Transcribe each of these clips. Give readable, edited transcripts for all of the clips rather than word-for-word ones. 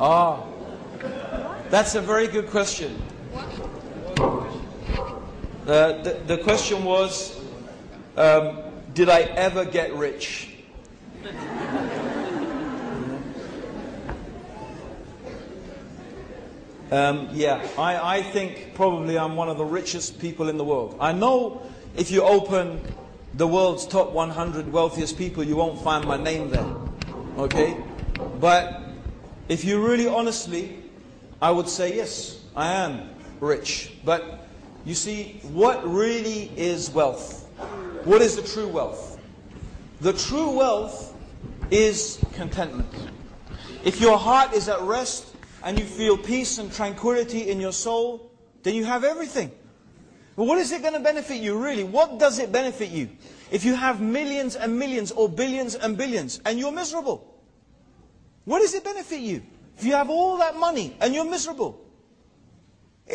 Ah, that's a very good question. The question was, did I ever get rich? Yeah, I think probably I'm one of the richest people in the world. I know if you open the world's top 100 wealthiest people, you won't find my name there. Okay? But if you really honestly, I would say yes, I am rich. But you see, what really is wealth? What is the true wealth? The true wealth is contentment. If your heart is at rest and you feel peace and tranquility in your soul, then you have everything. But what is it going to benefit you really? What does it benefit you? If you have millions and millions or billions and billions and you're miserable, what does it benefit you? If you have all that money and you're miserable,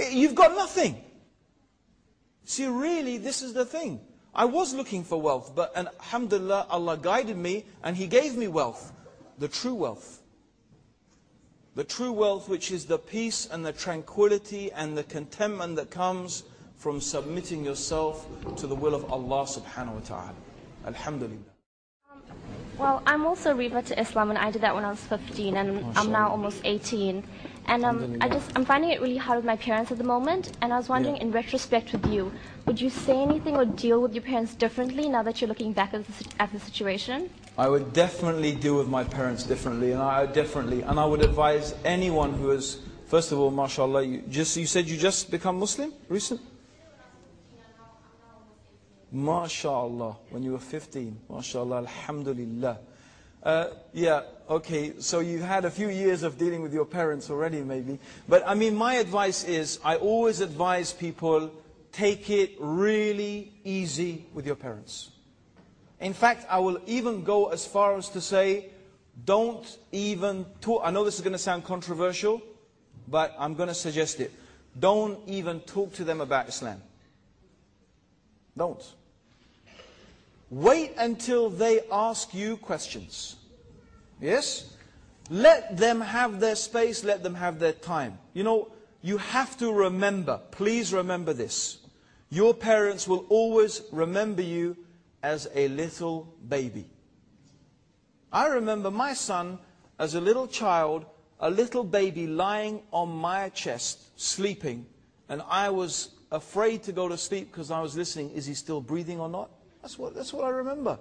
you've got nothing. See, really, this is the thing. I was looking for wealth, but alhamdulillah, Allah guided me and He gave me wealth. The true wealth. The true wealth, which is the peace and the tranquility and the contentment that comes from submitting yourself to the will of Allah subhanahu wa ta'ala. Alhamdulillah. Well, I'm also a revert to Islam, and I did that when I was 15, and I'm now almost 18. And I'm finding it really hard with my parents at the moment, and I was wondering, in retrospect with you, would you say anything or deal with your parents differently now that you're looking back at the situation? I would definitely deal with my parents differently, and I would advise anyone who is, first of all, mashallah, you said you just become Muslim recent? MashaAllah, when you were 15, MashaAllah, Alhamdulillah. Yeah, okay, so you've had a few years of dealing with your parents already maybe. But I mean, my advice is, I always advise people, take it really easy with your parents. In fact, I will even go as far as to say, don't even talk. I know this is going to sound controversial, but I'm going to suggest it. Don't even talk to them about Islam. Don't. Wait until they ask you questions. Yes? Let them have their space, let them have their time. You know, you have to remember, please remember this. Your parents will always remember you as a little baby. I remember my son as a little child, a little baby lying on my chest, sleeping, and I was afraid to go to sleep because I was listening, is he still breathing or not? That's what I remember.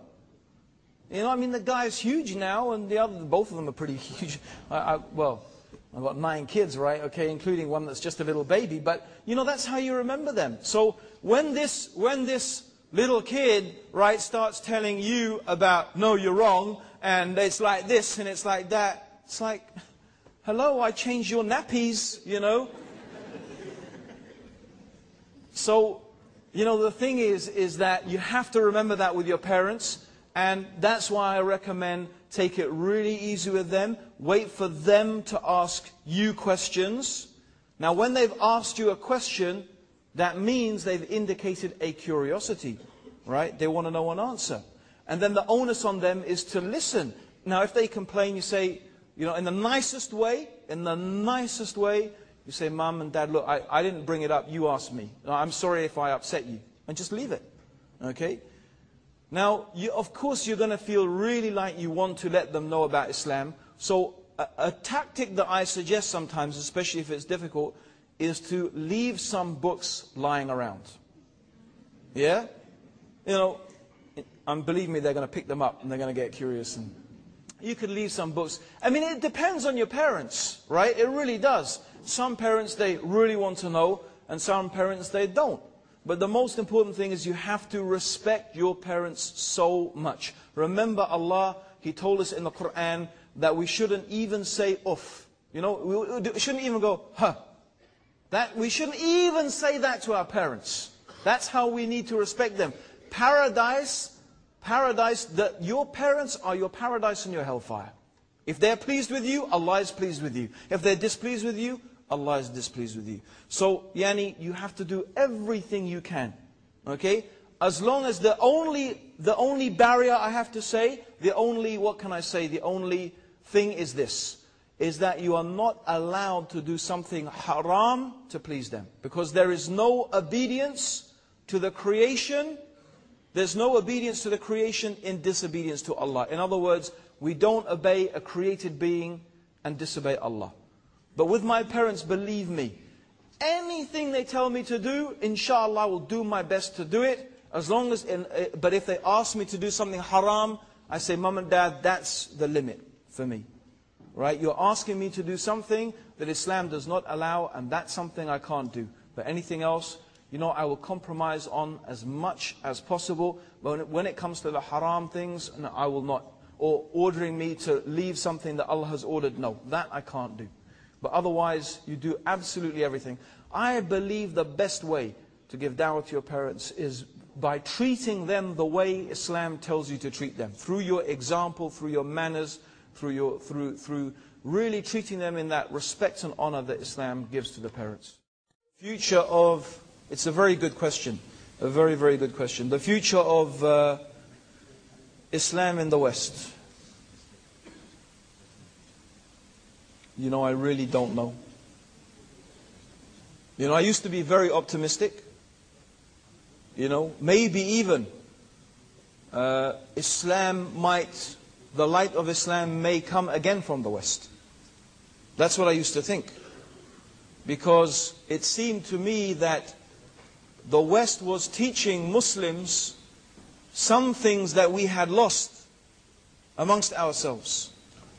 You know, I mean, the guy's huge now, and both of them are pretty huge. Well, I've got 9 kids, right? Okay, including one that's just a little baby. But, you know, that's how you remember them. So when this little kid, right, starts telling you about, no, you're wrong, and it's like this, and it's like that, it's like, hello, I changed your nappies, you know. So, you know, the thing is that you have to remember that with your parents, and that's why I recommend take it really easy with them. Wait for them to ask you questions. Now, when they've asked you a question, that means they've indicated a curiosity, right? They want to know an answer. And then the onus on them is to listen. Now, if they complain, you say, you know, in the nicest way, you say, Mom and Dad, look, I didn't bring it up, you asked me. I'm sorry if I upset you. And just leave it, okay? Now, of course, you're going to feel really like you want to let them know about Islam. So a tactic that I suggest sometimes, especially if it's difficult, is to leave some books lying around. Yeah? You know, believe me, they're going to pick them up and they're going to get curious. And you could leave some books. I mean, it depends on your parents, right? It really does. Some parents, they really want to know, and some parents, they don't. But the most important thing is you have to respect your parents so much. Remember Allah, He told us in the Quran that we shouldn't even say uff. You know, we shouldn't even go, huh. We shouldn't even say that to our parents. That's how we need to respect them. Paradise, that your parents are your paradise and your hellfire. If they're pleased with you, Allah is pleased with you. If they're displeased with you, Allah is displeased with you. So, yani, you have to do everything you can. Okay? As long as the only barrier I have to say, the only thing is this. is that you are not allowed to do something haram to please them. Because there is no obedience to the creation. There's no obedience to the creation in disobedience to Allah. In other words, we don't obey a created being and disobey Allah. But with my parents, believe me, anything they tell me to do, inshallah, I will do my best to do it. As long as, but if they ask me to do something haram, I say, Mum and Dad, that's the limit for me. Right? You're asking me to do something that Islam does not allow, and that's something I can't do. But anything else, you know, I will compromise on as much as possible. But when it comes to the haram things, no, I will not. Or ordering me to leave something that Allah has ordered, no, that I can't do. But otherwise, you do absolutely everything. I believe the best way to give da'wah to your parents is by treating them the way Islam tells you to treat them. Through your example, through your manners, through really treating them in that respect and honor that Islam gives to the parents. Future of, it's a very good question. A very, very good question. The future of Islam in the West. You know, I really don't know. You know, I used to be very optimistic. You know, maybe even the light of Islam may come again from the West. That's what I used to think. Because it seemed to me that the West was teaching Muslims some things that we had lost amongst ourselves.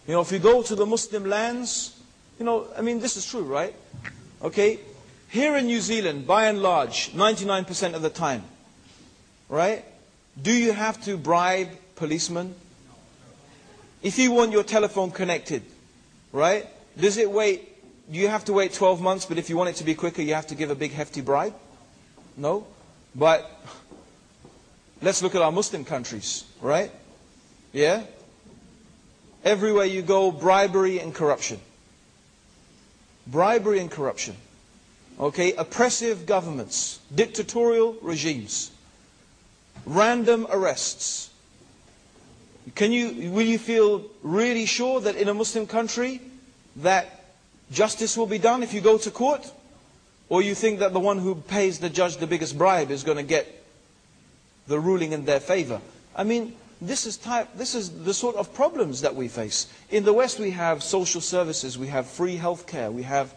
You know, if you go to the Muslim lands, you know, I mean, this is true, right? Okay, here in New Zealand, by and large, 99% of the time, right? Do you have to bribe policemen? If you want your telephone connected, right? Do you have to wait 12 months, but if you want it to be quicker, you have to give a big hefty bribe? No? But let's look at our Muslim countries, right? Yeah? Everywhere you go, bribery and corruption. Bribery and corruption. Okay? Oppressive governments. Dictatorial regimes. Random arrests. Will you feel really sure that in a Muslim country that justice will be done if you go to court? Or you think that the one who pays the judge the biggest bribe is going to get the ruling in their favor? I mean, this is the sort of problems that we face. In the West we have social services, we have free health care, we have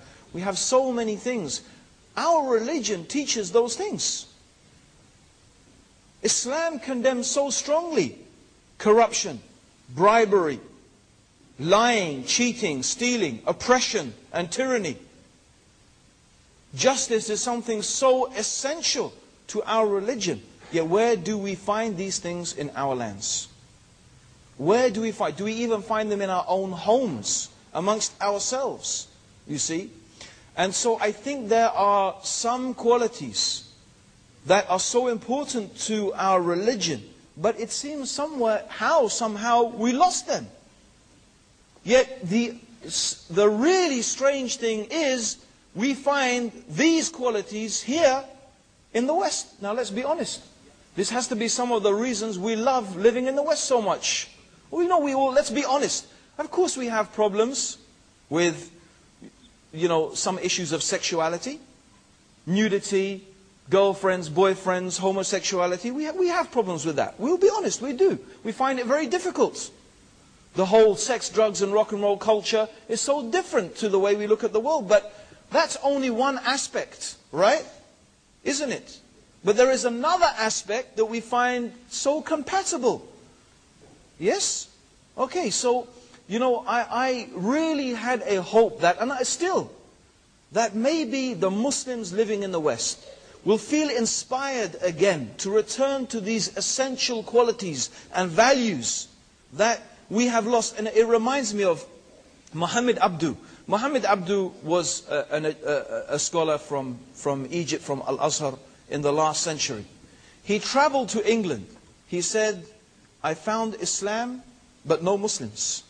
so many things. Our religion teaches those things. Islam condemns so strongly corruption, bribery, lying, cheating, stealing, oppression and tyranny. Justice is something so essential to our religion. Yet where do we find these things in our lands? Where do we find? Do we even find them in our own homes, amongst ourselves? You see? And so I think there are some qualities that are so important to our religion, but it seems somehow we lost them. Yet the really strange thing is we find these qualities here in the West. Now let's be honest. This has to be some of the reasons we love living in the West so much. Well, you know, let's be honest. Of course we have problems with, you know, some issues of sexuality, nudity, girlfriends, boyfriends, homosexuality. We have problems with that. We'll be honest, we do. We find it very difficult. The whole sex, drugs and rock and roll culture is so different to the way we look at the world. But that's only one aspect, right? Isn't it? But there is another aspect that we find so compatible. Yes? Okay, so, you know, I really had a hope that, and that maybe the Muslims living in the West will feel inspired again to return to these essential qualities and values that we have lost. And it reminds me of Muhammad Abdu. Muhammad Abdu was a scholar from Egypt, from Al-Azhar, in the last century. He traveled to England. He said, I found Islam, but no Muslims.